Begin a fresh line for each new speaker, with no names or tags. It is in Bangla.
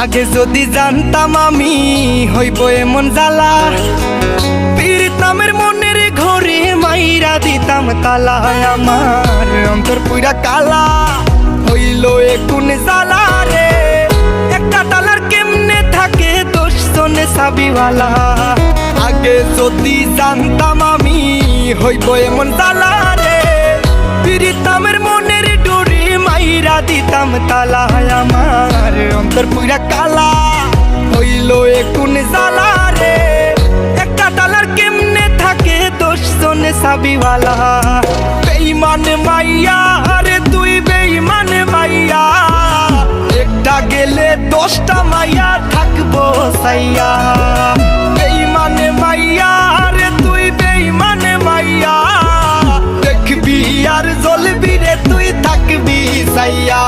আগে যদি জানতাম আমি হইব এমন জ্বালা, পীড়িত নামের মনের ঘরে মাইরা দিতাম তালা। আমার অন্তর পুরা কালা হইল এ কোন জ্বালা রে, একটা তালার কেমনে থাকে 10 জনে চাবিওয়ালা। আগে যদি জানতাম আমি হইব এমন জ্বালা রে, পীড়িত নামের মনের ডোরে মাইরা দিতাম তালা। আমার অন্তর পুরা কালা হইল এ কোন জ্বালা রে, একটা তালার কেমনে থাকে 10 জনে চাবিওয়ালা। বেঈমান মাইয়া রে তুই বেঈমান মাইয়া, একটা গেলে 10টা মাইয়া থাকবো সাইয়া। বেঈমান মাইয়া রে তুই বেঈমান মাইয়া, দেখবি আর জ্বলবি রে তুই থাকবি সাইয়া।